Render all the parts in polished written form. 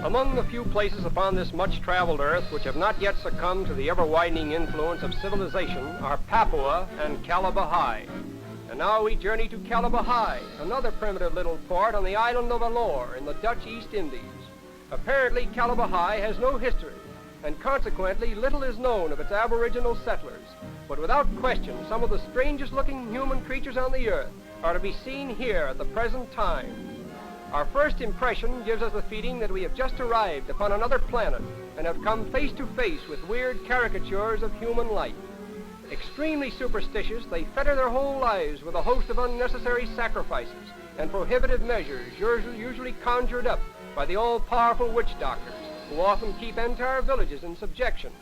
Among the few places upon this much-traveled earth which have not yet succumbed to the ever-widening influence of civilization are Papua and Kalabahi. And now we journey to Kalabahi, another primitive little port on the island of Alor in the Dutch East Indies. Apparently, Kalabahi has no history, and consequently little is known of its aboriginal settlers. But without question, some of the strangest-looking human creatures on the earth are to be seen here at the present time. Our first impression gives us the feeling that we have just arrived upon another planet and have come face to face with weird caricatures of human life. Extremely superstitious, they fetter their whole lives with a host of unnecessary sacrifices and prohibitive measures usually conjured up by the all-powerful witch doctors, who often keep entire villages in subjection.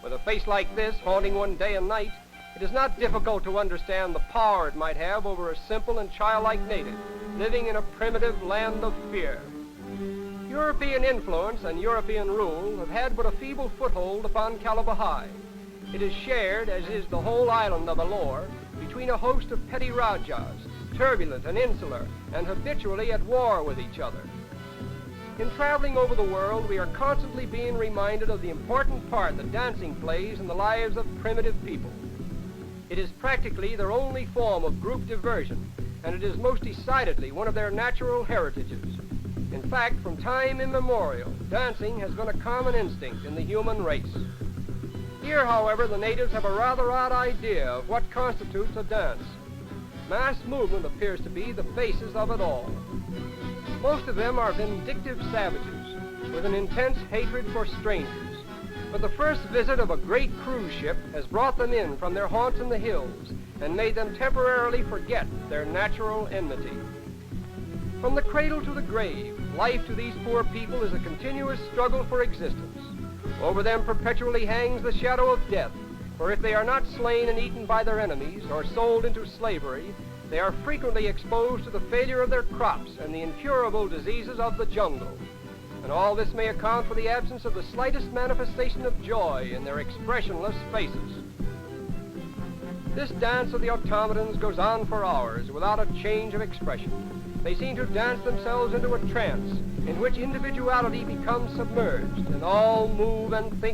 With a face like this, haunting one day and night, it is not difficult to understand the power it might have over a simple and childlike native living in a primitive land of fear. European influence and European rule have had but a feeble foothold upon Kalabahi. It is shared, as is the whole island of Alor, between a host of petty rajas, turbulent and insular, and habitually at war with each other. In traveling over the world, we are constantly being reminded of the important part that dancing plays in the lives of primitive people. It is practically their only form of group diversion, and it is most decidedly one of their natural heritages. In fact, from time immemorial, dancing has been a common instinct in the human race. Here, however, the natives have a rather odd idea of what constitutes a dance. Mass movement appears to be the basis of it all. Most of them are vindictive savages, with an intense hatred for strangers. But the first visit of a great cruise ship has brought them in from their haunts in the hills and made them temporarily forget their natural enmity. From the cradle to the grave, life to these poor people is a continuous struggle for existence. Over them perpetually hangs the shadow of death, for if they are not slain and eaten by their enemies or sold into slavery, they are frequently exposed to the failure of their crops and the incurable diseases of the jungle. And all this may account for the absence of the slightest manifestation of joy in their expressionless faces. This dance of the automatons goes on for hours without a change of expression. They seem to dance themselves into a trance in which individuality becomes submerged and all move and think